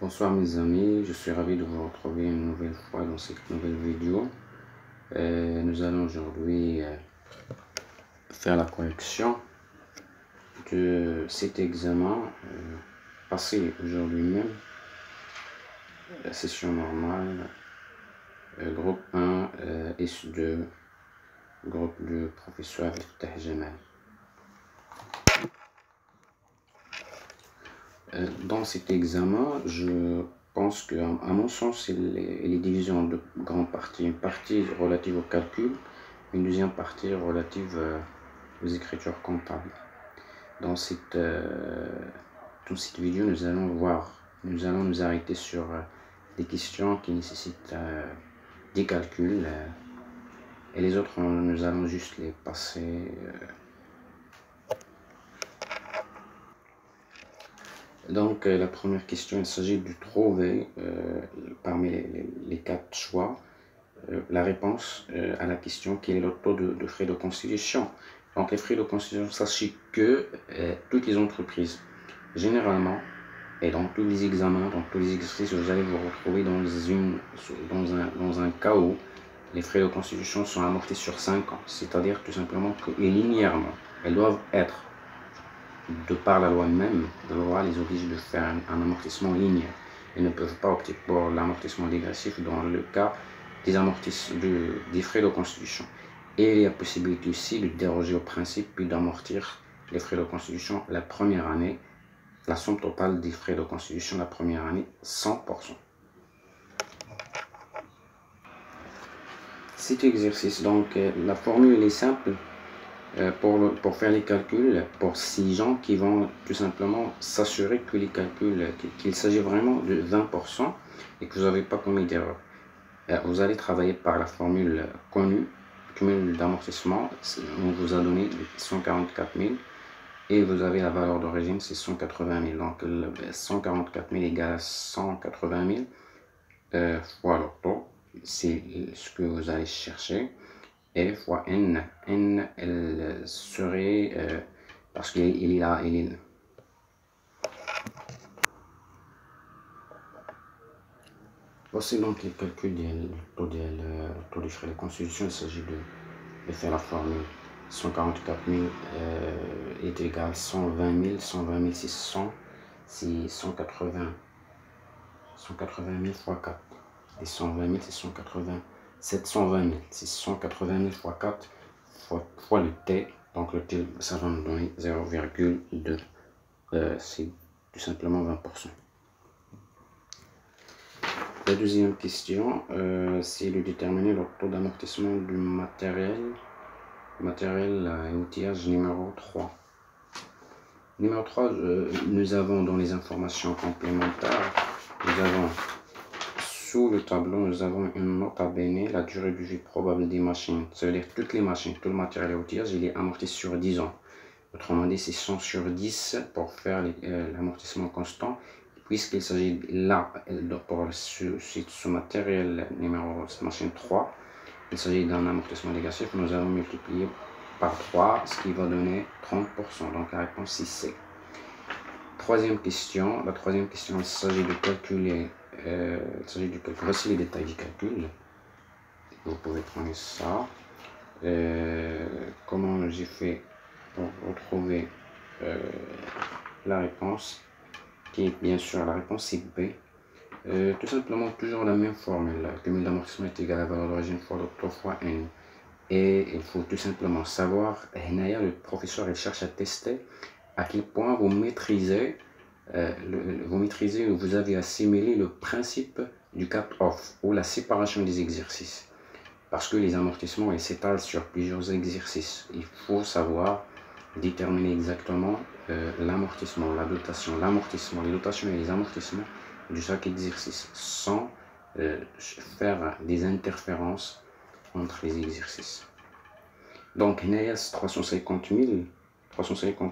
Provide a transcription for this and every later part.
Bonsoir mes amis, je suis ravi de vous retrouver une nouvelle fois dans cette nouvelle vidéo. Nous allons aujourd'hui faire la correction de cet examen passé aujourd'hui même, la session normale, groupe 1, S2, groupe 2, professeur Iftah Jamal. Dans cet examen, je pense que, à mon sens, il est divisé en deux grandes parties. Une partie relative au calcul, une deuxième partie relative aux écritures comptables. Dans cette vidéo, nous allons nous arrêter sur des questions qui nécessitent des calculs et les autres, nous allons juste les passer. Donc la première question, il s'agit de trouver parmi les quatre choix la réponse à la question quel est le taux de frais de constitution. Donc les frais de constitution, sachez que toutes les entreprises, généralement, et dans tous les examens, dans tous les exercices, vous allez vous retrouver dans un cas où les frais de constitution sont amortis sur 5 ans. C'est-à-dire tout simplement que linéairement, elles doivent être, de par la loi même, la loi les oblige de faire un amortissement linéaire. Ils ne peuvent pas opter pour l'amortissement dégressif dans le cas des frais de constitution. Et il y a possibilité aussi de déroger au principe puis d'amortir les frais de constitution la première année, la somme totale des frais de constitution la première année, 100%. Cet exercice, donc la formule est simple. Pour faire les calculs, pour 6 gens qui vont tout simplement s'assurer que les calculs, qu'il s'agit vraiment de 20% et que vous n'avez pas commis d'erreur. Vous allez travailler par la formule connue, cumul d'amortissement, on vous a donné 144 000 et vous avez la valeur d'origine, c'est 180 000. Donc 144 000 égale à 180 000 fois le taux, c'est ce que vous allez chercher. Et fois n, elle serait, parce qu'il est là, voici donc les calculs du taux de frais de constitution. Il s'agit de faire la formule 144 000 est égal à 120 000, 600, c'est 180 000 fois 4, et 120 000 c'est 720 000, c'est 180 000 fois 4 fois le T, donc le T, ça va nous donner 0,2, c'est tout simplement 20%. La deuxième question, c'est de déterminer le taux d'amortissement du matériel et outillage numéro 3. Numéro 3, nous avons dans les informations complémentaires, nous avons sous le tableau, nous avons une nota bene, la durée de vie probable des machines. Ça veut dire toutes les machines, tout le matériel et outillage, il est amorti sur 10 ans. Autrement dit, c'est 100 sur 10 pour faire l'amortissement constant. Puisqu'il s'agit là, pour ce matériel numéro machine 3, il s'agit d'un amortissement dégressif, nous allons multiplier par 3, ce qui va donner 30%. Donc la réponse est C. Troisième question, la troisième question, il s'agit de calculer. Voici les détails du calcul. Vous pouvez prendre ça. Comment j'ai fait pour retrouver la réponse, qui est bien sûr la réponse est B. Tout simplement toujours la même formule. Le cumul d'amortissement est égal à la valeur d'origine fois le taux fois n. Et il faut tout simplement savoir, le professeur il cherche à tester à quel point vous maîtrisez, vous avez assimilé le principe du cut-off ou la séparation des exercices. Parce que les amortissements s'étalent sur plusieurs exercices. Il faut savoir déterminer exactement l'amortissement, la dotation, l'amortissement, les dotations et les amortissements de chaque exercice sans faire des interférences entre les exercices. Donc, NAS 350 000,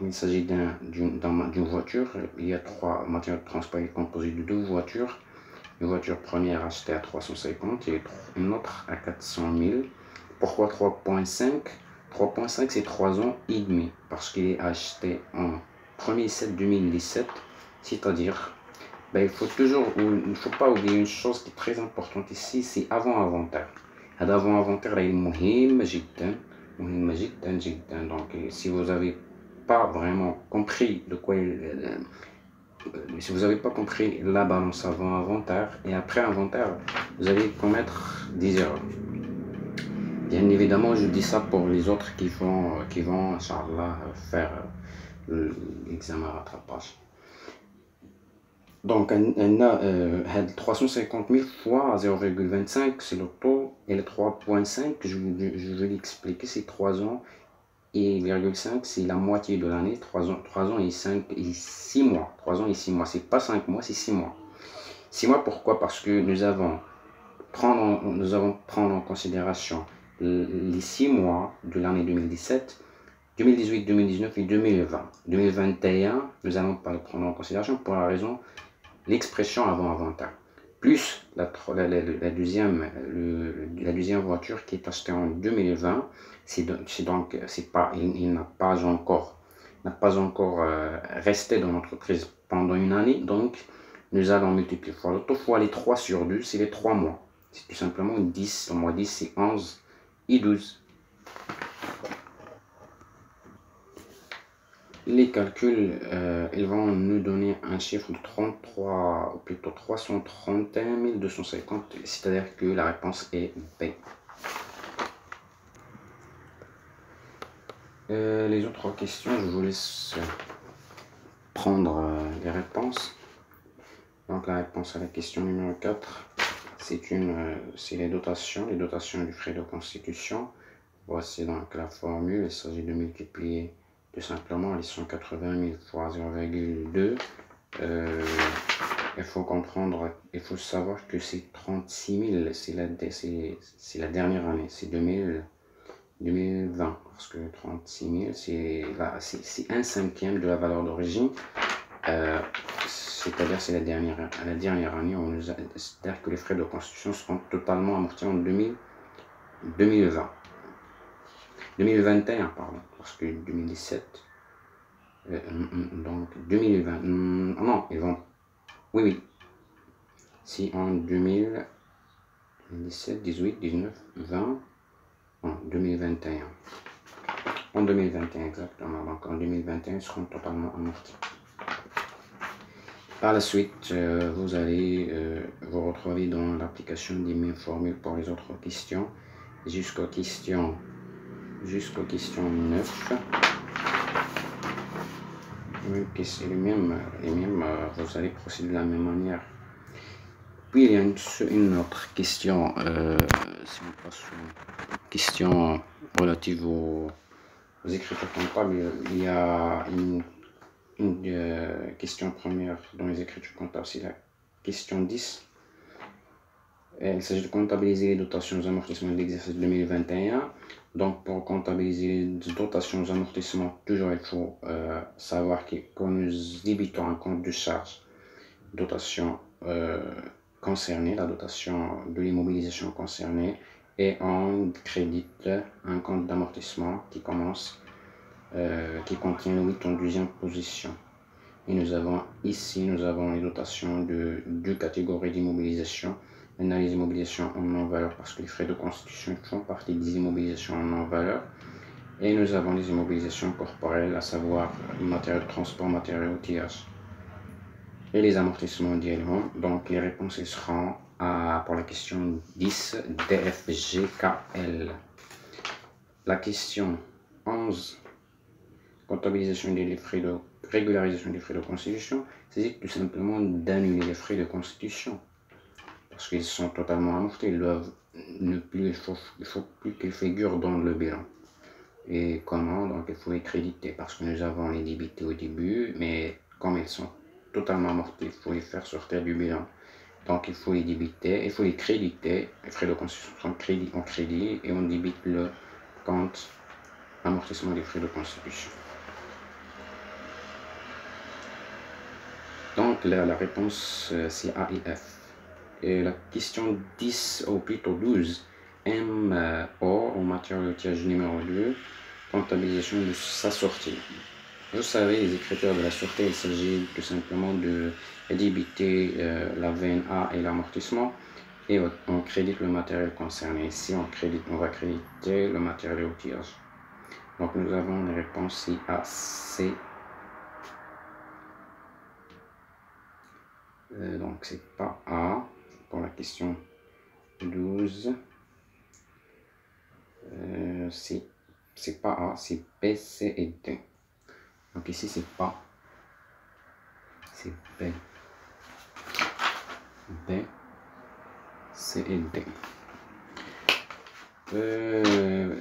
il s'agit d'une voiture. Il y a 3 matériaux de transport composés de 2 voitures. Une voiture première achetée à 350 et une autre à 400 000. Pourquoi 3.5? 3.5 c'est 3 ans et demi, parce qu'il est acheté en 1er 7 2017, c'est-à-dire ben, il faut pas oublier une chose qui est très importante ici, c'est avant-inventaire. هذا avant-inventaire راهي مهم جدا مهم جدا جدا. Donc si vous n'avez pas vraiment compris de quoi si vous n'avez pas compris la balance avant-inventaire et après inventaire, vous allez commettre des erreurs. Bien évidemment, je dis ça pour les autres qui vont Inch'Allah, faire l'examen rattrapage. Donc, on a 350 000 fois 0,25, c'est le taux, et le 3,5, je vais l'expliquer, c'est 3 ans et 0,5, c'est la moitié de l'année, 3 ans et 6 mois. 3 ans et 6 mois, c'est pas 5 mois, c'est 6 mois. 6 mois, pourquoi? Parce que nous allons prendre en considération les 6 mois de l'année 2017, 2018, 2019 et 2020. 2021, nous allons pas le prendre en considération pour la raison l'expression avant-inventaire. Plus la deuxième voiture qui est achetée en 2020, il n'a pas encore resté dans l'entreprise pendant une année, donc nous allons multiplier fois les 3 sur 2, c'est les 3 mois. C'est tout simplement 10, au mois 10 c'est 11 et 12. Les calculs, ils vont nous donner un chiffre de 33, ou plutôt 331 250, c'est-à-dire que la réponse est B. Les autres questions, je vous laisse prendre les réponses. Donc la réponse à la question numéro 4, c'est les dotations du frais de constitution. Voici donc la formule, il s'agit de multiplier tout simplement les 180 000 fois 0,2. Il faut comprendre, il faut savoir que c'est 36 000, c'est la dernière année, c'est 2020, parce que 36 000, c'est 1/5 de la valeur d'origine, c'est-à-dire c'est la dernière année, c'est-à-dire que les frais de constitution seront totalement amortis en 2021, pardon, parce que 2017, donc 2020, non, ils vont, oui, si en 2017, 18, 19, 20, en 2021, exactement, donc en 2021, ils seront totalement amortis. Par la suite, vous allez vous retrouver dans l'application des mêmes formules pour les autres questions, jusqu'aux questions 9. Les mêmes, vous allez procéder de la même manière. Puis il y a une autre question, si on passe aux questions relatives aux écritures comptables, il y a une question première dans les écritures comptables, c'est la question 10. Il s'agit de comptabiliser les dotations aux amortissements de l'exercice 2021. Donc pour comptabiliser les dotations aux amortissements, toujours il faut savoir que nous débitons un compte de charge dotation concernée, la dotation de l'immobilisation concernée, et on crédite un compte d'amortissement qui qui contient le 8 en deuxième position. Et nous avons les dotations de deux catégories d'immobilisation. On a les immobilisations en non-valeur parce que les frais de constitution font partie des immobilisations en non-valeur. Et nous avons les immobilisations corporelles, à savoir matériaux de transport, matériaux outillage. Et les amortissements d'éléments. Donc les réponses seront pour la question 10, DFGKL. La question 11, comptabilisation des frais de régularisation des frais de constitution, c'est tout simplement d'annuler les frais de constitution. Parce qu'ils sont totalement amortis, il faut plus qu'ils figurent dans le bilan. Et comment? Donc il faut les créditer, parce que nous avons les débités au début, mais comme ils sont totalement amortis, il faut les faire sortir du bilan. Donc il faut les débiter, il faut les créditer, les frais de constitution sont en crédit, et on débite le compte amortissement des frais de constitution. Donc la réponse c'est A et F. Et la question 10, ou plutôt 12, MO en matière d'outillage numéro 2, comptabilisation de sa sortie. Vous savez, les écritures de la sûreté, il s'agit tout simplement de débiter la VNA et l'amortissement, et on crédite le matériel concerné. Ici, on va créditer le matériel et outillage. Donc, nous avons les réponses C, A, C. Donc, c'est pas A pour la question 12. C'est pas A, c'est B, C et D. Donc, ici, c'est pas. C'est B. B, C et D.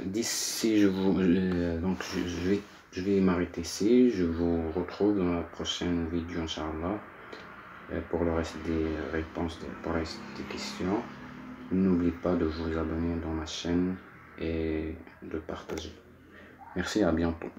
D'ici, donc je vais m'arrêter ici. Je vous retrouve dans la prochaine vidéo, Inch'Allah, pour le reste des réponses, pour le reste des questions. N'oubliez pas de vous abonner dans ma chaîne et de partager. Merci, à bientôt.